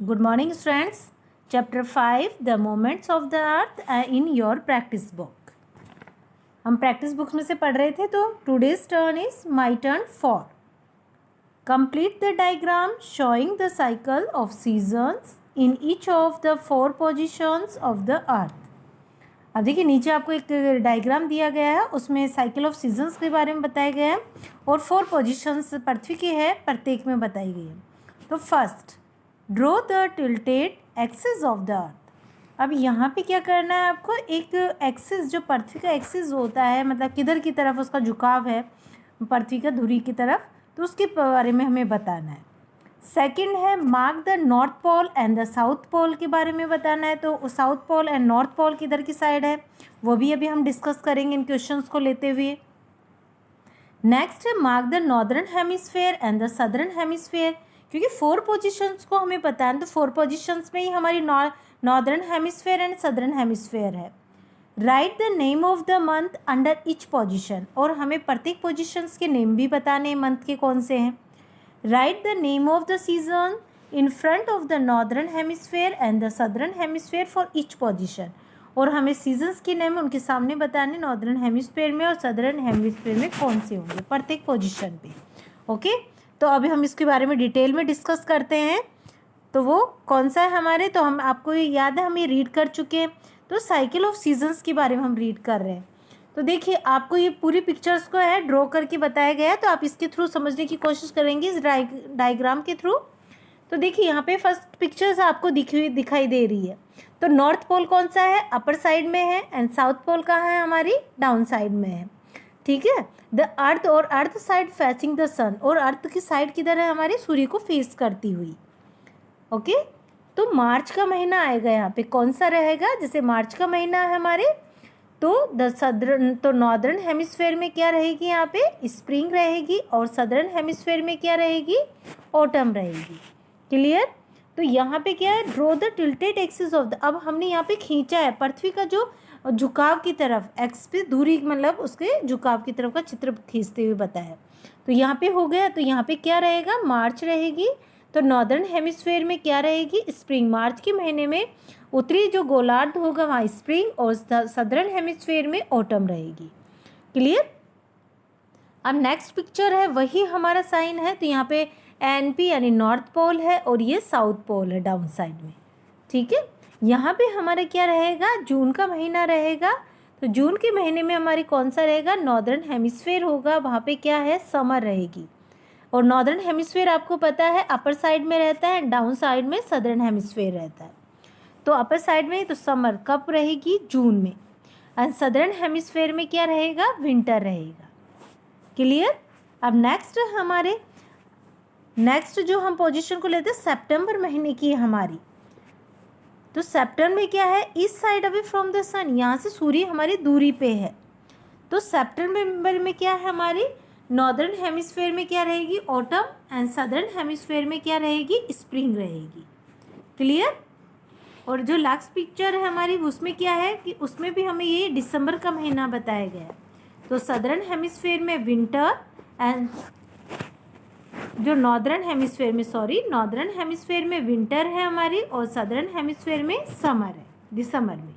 Good morning, students. Chapter 5 The Movements of the Earth in your practice book. हम practice books में से पढ़ रहे थे, तो today's turn is my turn 4. Complete the diagram showing the cycle of seasons in each of the 4 positions of the earth. अब देखिए नीचे आपको एक डायग्राम दिया गया है, उसमें साइकिल ऑफ सीजन्स के बारे में बताया गया है और 4 पोजीशंस पृथ्वी की है, प्रत्येक में बताई गई है. तो first draw the tilted axis of the अर्थ. अब यहाँ पे क्या करना है आपको, एक एक्सिस जो पृथ्वी का एक्सिस होता है, मतलब किधर की तरफ उसका झुकाव है पृथ्वी का धुरी की तरफ, तो उसके बारे में हमें बताना है. सेकंड है mark the north pole and the south pole के बारे में बताना है. तो south pole and north pole किधर की साइड है वो भी अभी हम डिस्कस करेंगे इन क्वेश्चंस को लेते हुए. नेक्स्ट है mark the northern hemisphere and the southern hemisphere. क्योंकि 4 पोजीशंस को हमें पता है, तो 4 पोजीशंस में ही हमारी northern hemisphere and southern hemisphere है. Write the name of the month under each position. और हमें प्रत्येक पोजीशंस के नेम भी बताने हैं, मंथ के कौन से हैं. Right the name of the season in front of the northern hemisphere and the southern hemisphere for each position. और हमें सीजन्स के नेम उनके सामने बताने नॉर्दर्न हेमिस्फेयर में और सदर्न हेमिस्फेयर में कौन से होंगे प्रत्येक पोजीशन पे. ओके, तो अभी हम इसके बारे में डिटेल में डिस्कस करते हैं. तो वो कौन सा है हमारे, तो हम आपको याद है हम ये रीड कर चुके हैं. तो साइकिल ऑफ सीजन्स के बारे में हम रीड कर रहे हैं. तो देखिए आपको ये पूरी पिक्चर्स को है ड्रॉ करके बताया गया है, तो आप इसके थ्रू समझने की कोशिश करेंगे इस डायग्राम के थ्रू. तो देखिए यहाँ पे फर्स्ट पिक्चर्स आपको दिखाई दे रही है. तो नॉर्थ पोल कौन सा है, अपर साइड में है, एंड साउथ पोल कहाँ है, हमारी डाउन साइड में है. ठीक है. द अर्थ और अर्थ साइड फेसिंग द सन. और अर्थ की साइड किधर है, हमारे सूर्य को फेस करती हुई. ओके, तो मार्च का महीना आएगा यहाँ पे, कौन सा रहेगा, जैसे मार्च का महीना है हमारे, तो नॉर्दर्न हेमिस्फेयर में क्या रहेगी, यहाँ पे स्प्रिंग रहेगी, और सदर्न हेमिस्फेयर में क्या रहेगी, ऑटम रहेगी. क्लियर. तो यहाँ पे क्या है, draw the tilted axis of the. अब हमने यहाँ पे खींचा है पृथ्वी का जो झुकाव की तरफ, एक्स पे दूरी, मतलब उसके झुकाव की तरफ का चित्र खींचते हुए बताया. तो यहाँ पे हो गया. तो यहाँ पे क्या रहेगा, मार्च रहेगी. तो नॉर्दर्न हेमिस्फेयर में क्या रहेगी, स्प्रिंग. मार्च के महीने में उत्तरी जो गोलार्ध होगा वहाँ स्प्रिंग, और सदर्न हेमिस्फेयर में ऑटम रहेगी. क्लियर. अब नेक्स्ट पिक्चर है, वही हमारा साइन है. तो यहाँ पे NP यानी नॉर्थ पोल है, और ये साउथ पोल है डाउन साइड में. ठीक है. यहाँ पे हमारा क्या रहेगा, जून का महीना रहेगा. तो जून के महीने में हमारी कौन सा रहेगा, नॉर्दर्न हेमिस्फेयर होगा, वहाँ पे क्या है, समर रहेगी. और नॉर्दर्न हेमिस्फेयर आपको पता है अपर साइड में रहता है, डाउन साइड में सदर्न हेमिस्फेयर रहता है. तो अपर साइड में तो समर कब रहेगी, जून में. एंड सदर्न हेमिस्फेयर में क्या रहेगा, विंटर रहेगा. क्लियर. अब नेक्स्ट जो हम पोजीशन को लेते हैं सितंबर महीने की है हमारी. तो सितंबर में क्या है, east side away from the sun. यहाँ से सूर्य हमारी दूरी पे है. तो सितंबर में क्या है, हमारी नॉर्दर्न हेमिस्फेयर में क्या रहेगी, ऑटम, एंड सदर्न हेमिस्फेयर में क्या रहेगी, स्प्रिंग रहेगी. क्लियर. और जो लास्ट पिक्चर है हमारी, उसमें क्या है कि उसमें भी हमें ये दिसंबर का महीना बताया गया है. तो सदर्न हेमिस्फेयर में विंटर, एंड जो नॉर्दर्न हेमिस्फेयर में विंटर है हमारी, और सदर्न हेमिस्फेयर में समर है दिसंबर में.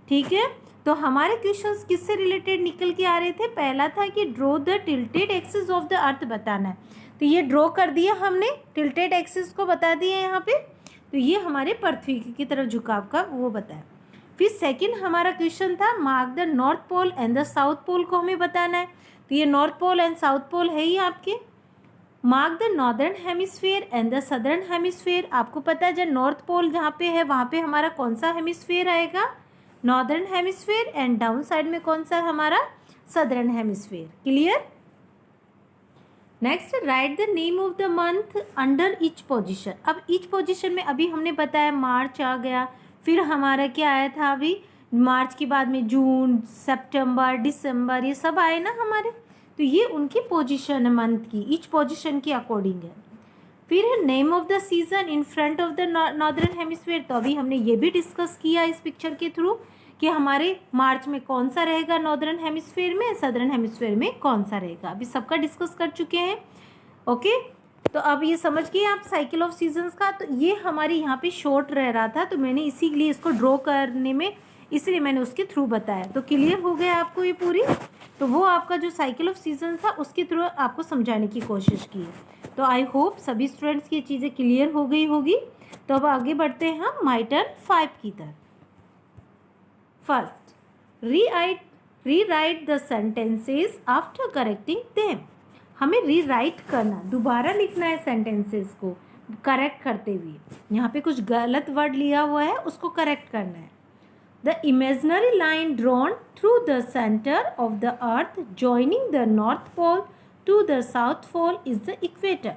ठीक है. तो हमारे क्वेश्चंस किससे रिलेटेड निकल के आ रहे थे, पहला था कि draw the tilted axis of the अर्थ बताना है. तो ये ड्रॉ कर दिया हमने, टिल्टेड एक्सिस को बता दिया यहाँ पे. तो ये हमारे पृथ्वी की तरफ झुकाव का वो बताया. फिर सेकंड हमारा क्वेश्चन था mark the north pole and the south pole को हमें बताना है. तो ये north pole and south pole है ही आपके. Mark the northern hemisphere and the southern hemisphere. आपको पता है जब नॉर्थ पोल जहाँ पे है वहाँ पे हमारा कौन सा हेमिस्फेयर आएगा, northern hemisphere, and down side में कौन सा हमारा, southern hemisphere. Clear. Next right the name of the month under each position. अब ईच पोजीशन में अभी हमने बताया मार्च आ गया, फिर हमारा क्या आया था, अभी मार्च के बाद में जून, सितंबर, दिसंबर, ये सब आए ना हमारे. तो ये उनकी पोजीशन है मंथ की, ईच पोजीशन के अकॉर्डिंग है. फिर है name of the season in front of the northern hemisphere. तो अभी हमने ये भी डिस्कस किया इस पिक्चर के थ्रू कि हमारे मार्च में कौन सा रहेगा नॉर्दर्न हेमिस्फेयर में, सदर्न हेमिस्फेयर में कौन सा रहेगा. अभी सबका डिस्कस कर चुके हैं. ओके. तो अब ये समझ गए आप साइकिल ऑफ सीजन्स का। तो ये हमारी यहाँ पे शॉर्ट रह रहा था, तो मैंने इसीलिए इसको ड्रॉ करने में इसलिए मैंने उसके थ्रू बताया। तो क्लियर हो गया आपको ये पूरी। तो वो आपका जो साइकिल ऑफ सीजन था उसके थ्रू आपको समझाने की कोशिश की है। तो आई होप सभी स्टूडेंट्स की चीज़ें क्लियर हो गई होगी। तो अब आगे बढ़ते हैं हम माई टर्न 5 की तरफ। First, rewrite the sentences after correcting them. हमें रीराइट करना, दोबारा लिखना है सेंटेंसेस को करेक्ट करते हुए। यहाँ पे कुछ गलत वर्ड लिया हुआ है, उसको करेक्ट करना है। The imaginary line drawn through the centre of the earth joining the north pole to the south pole is the equator.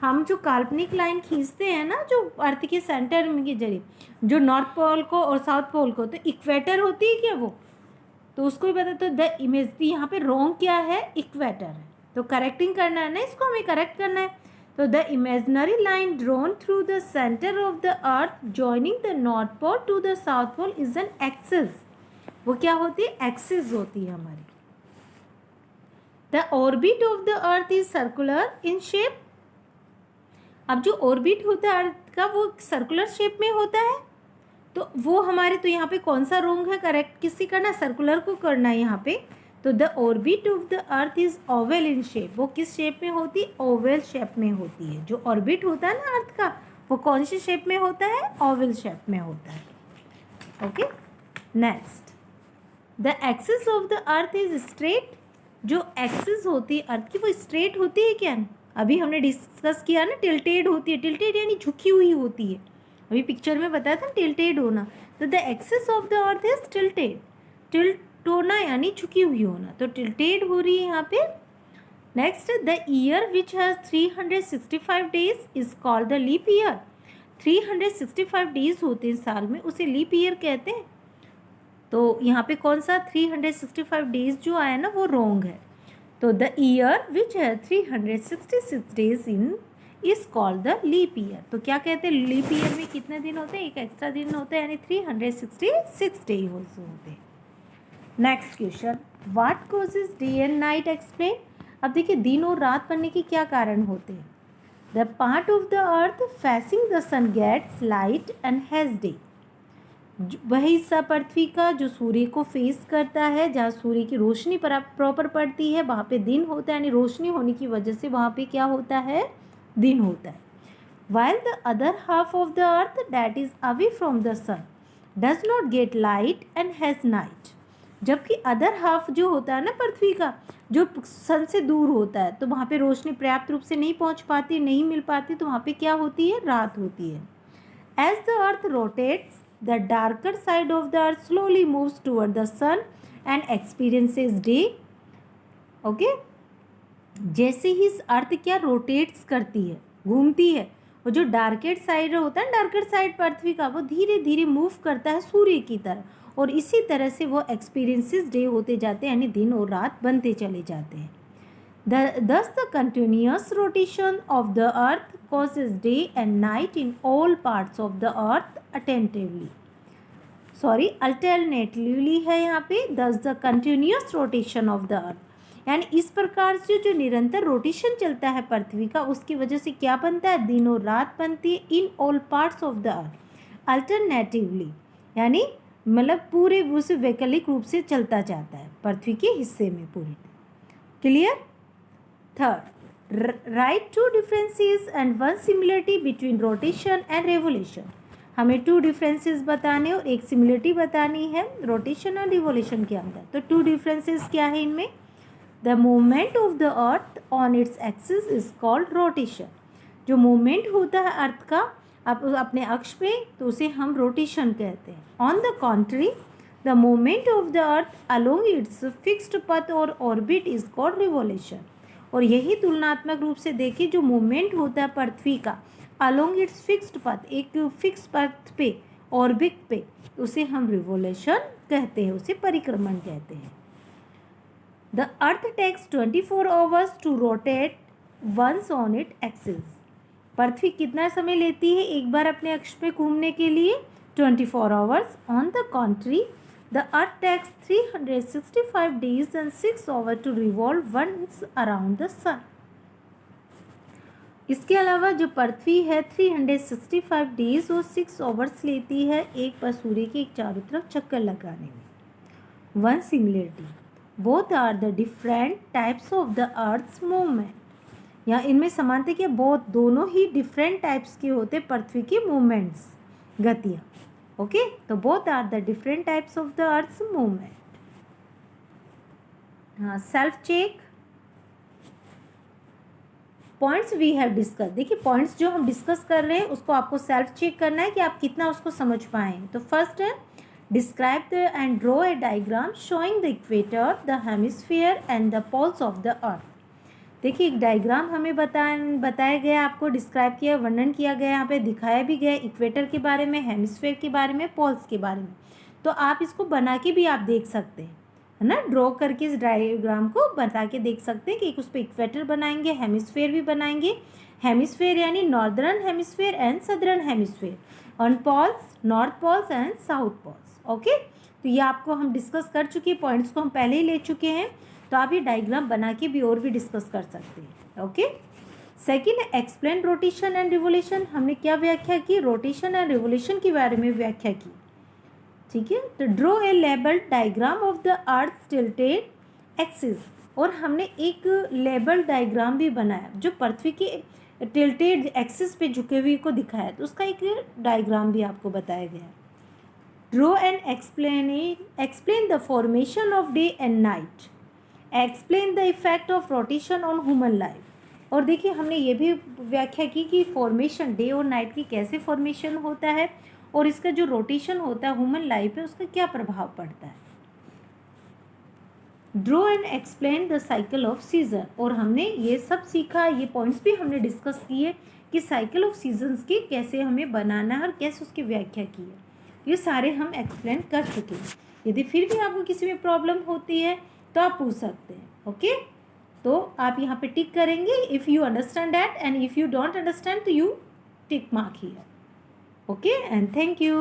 हम जो काल्पनिक लाइन खींचते हैं ना, जो अर्थ के सेंटर के जरिए, जो नॉर्थ पोल को और साउथ पोल को, तो इक्वेटर होती है क्या वो, तो उसको ही बता। तो द इमेज, यहाँ पे रॉन्ग क्या है, इक्वेटर है। तो करेक्टिंग करना है ना, इसको हमें करेक्ट करना है। तो the imaginary line drawn through the centre of the earth joining the north pole to the south pole is an axis. वो क्या होती है, एक्सिस होती है हमारी। The orbit of the earth is circular in shape. अब जो orbit होता है अर्थ का वो सर्कुलर शेप में होता है, तो वो हमारे, तो यहाँ पे कौन सा रॉन्ग है, करेक्ट किससे करना, सर्कुलर को करना है यहाँ पे। तो the orbit of the earth is oval in shape. वो किस शेप में होती है, ओवल शेप में होती है। जो ऑर्बिट होता है ना अर्थ का, वो कौन सी शेप में होता है, ओवल शेप में होता है। Okay, next, the axis of the earth is straight. जो एक्सिस होती है अर्थ की वो स्ट्रेट होती है क्या, अभी हमने डिस्कस किया ना, टिल्टेड होती है। टिल्टेड यानी झुकी हुई होती है, अभी पिक्चर में बताया था टिल्टेड होना। तो the axis of the earth is tilted. Tilt होना यानी झुकी हुई होना, तो टिल्टेड हो रही है यहाँ पे। Next, the year which has 365 days is called the leap year. 365 days होते हैं साल में, उसे लीप ईयर कहते हैं। तो यहाँ पे कौन सा 365 डेज जो आया ना वो रॉन्ग है। तो द ईयर विच है 366 days in is called the leap year. तो क्या कहते हैं, लीप ईयर में कितने दिन होते हैं, एक एक्स्ट्रा दिन होता है, यानी 366 डे होते हैं। Next question, what causes day and night explain. अब देखिए दिन और रात बनने के क्या कारण होते हैं। The part of the earth facing the sun gets light and has day. वह हिस्सा पृथ्वी का जो सूर्य को फेस करता है, जहाँ सूर्य की रोशनी प्रॉपर पड़ती है, वहाँ पे दिन होता है, यानी रोशनी होने की वजह से वहाँ पे क्या होता है, दिन होता है। While the other half of the earth that is away from the sun does not get light and has night। जबकि अदर हाफ जो होता है ना पृथ्वी का, जो सन से दूर होता है, तो वहाँ पे रोशनी पर्याप्त रूप से नहीं पहुँच पाती, नहीं मिल पाती, तो वहाँ पे क्या होती है, रात होती है। As the earth rotates, the darker side of the earth slowly moves toward the sun and experiences day। Okay? जैसे ही इस अर्थ क्या रोटेट्स करती है, घूमती है, और जो डार्केट साइड होता है, डार्केट साइड पृथ्वी का, वो धीरे धीरे मूव करता है सूर्य की तरफ, और इसी तरह से वो एक्सपीरियंसेस डे होते जाते हैं, यानी दिन और रात बनते चले जाते हैं। Thus the continuous rotation of the earth causes day and night in all parts of the earth alternatively है यहाँ पे। Thus the continuous rotation of the earth, यानी इस प्रकार से जो निरंतर रोटेशन चलता है पृथ्वी का, उसकी वजह से क्या बनता है, दिन और रात बनती है। In all parts of the earth alternatively, यानी मतलब पूरे उस वैकल्पिक रूप से चलता जाता है पृथ्वी के हिस्से में पूरी। Clear. Third, write two differences and one similarity between rotation and revolution. हमें 2 डिफरेंसेस बताने और एक सिमिलरिटी बतानी है रोटेशन और रिवोल्यूशन के अंदर। तो 2 डिफरेंसेस क्या है इनमें, the movement of the earth on its axis is called rotation. जो मूवमेंट होता है अर्थ का अपने अक्ष पे, तो उसे हम रोटेशन कहते हैं। On the contrary, the movement of the earth along its fixed path और ऑर्बिट इज कॉल्ड रिवोल्यूशन। और यही तुलनात्मक रूप से देखिए, जो मूवमेंट होता है पृथ्वी का अलोंग इट्स फिक्स्ड पथ, एक फिक्स पथ पे, ऑर्बिट पे, उसे हम रिवोल्यूशन कहते हैं, उसे परिक्रमण कहते हैं। The earth takes 24 hours to rotate once on it axis. पृथ्वी कितना समय लेती है एक बार अपने अक्ष पे घूमने के लिए, 24 hours. On the contrary, the earth takes 365 days and 6 hours to revolve once around the sun। इसके अलावा जो पृथ्वी है 365 डेज और 6 आवर्स लेती है एक बार सूर्य के चारों तरफ चक्कर लगाने में। One similarity, both are the different types of the earth's movement. यहाँ इनमें समानता क्या, बहुत दोनों ही डिफरेंट टाइप्स के होते पृथ्वी की मूवमेंट्स, गतियाँ। ओके, तो both are the different types of the earth's movement. हाँ, self check points we have discuss. देखिए पॉइंट्स जो हम डिस्कस कर रहे हैं उसको आपको सेल्फ चेक करना है कि आप कितना उसको समझ पाए। तो फर्स्ट है describe the and draw a diagram showing the equator, the hemisphere and the poles of the earth. देखिए एक डायग्राम हमें बताया गया, आपको डिस्क्राइब किया, वर्णन किया गया, यहाँ पे दिखाया भी गया इक्वेटर के बारे में, हेमिस्फीयर के बारे में, पोल्स के बारे में। तो आप इसको बना के भी आप देख सकते हैं, है ना, ड्रॉ करके इस डायग्राम को बता के देख सकते हैं कि उस पर इक्वेटर बनाएंगे, हेमिस्फीयर भी बनाएंगे। हेमिस्फीयर यानी northern hemisphere and southern hemisphere, on poles north poles and south poles. Okay, तो ये आपको हम डिस्कस कर चुके हैं, पॉइंट्स को हम पहले ही ले चुके हैं। तो आप ये डायग्राम बना के भी और भी डिस्कस कर सकते हैं। Okay, second explain rotation and revolution. हमने क्या व्याख्या की, रोटेशन एंड रिवोल्यूशन के बारे में व्याख्या की। ठीक है, तो draw a labelled diagram of the earth tilted axis, और हमने एक लेबल्ड डायग्राम भी बनाया जो पृथ्वी के टिल्टेड एक्सिस पे झुके हुए को दिखाया, तो उसका एक डायग्राम भी आपको बताया गया। Draw and explain the formation of day and night, explain the effect of rotation on human life. और देखिए हमने ये भी व्याख्या की कि फॉर्मेशन डे और नाइट की कैसे फॉर्मेशन होता है और इसका जो रोटेशन होता है ह्यूमन लाइफ पे उसका क्या प्रभाव पड़ता है। Draw and explain the cycle off season, और हमने ये सब सीखा, ये पॉइंट्स भी हमने डिस्कस किए कि साइकिल ऑफ सीजन्स की कैसे हमें बनाना है और कैसे उसकी व्याख्या की है, ये सारे हम एक्सप्लेन कर चुके हैं। यदि फिर भी आपको किसी में प्रॉब्लम होती है तो आप पूछ सकते हैं। ओके, तो आप यहाँ पे टिक करेंगे if you understand that, and if you don't understand तो you tick mark here. Okay, and thank you.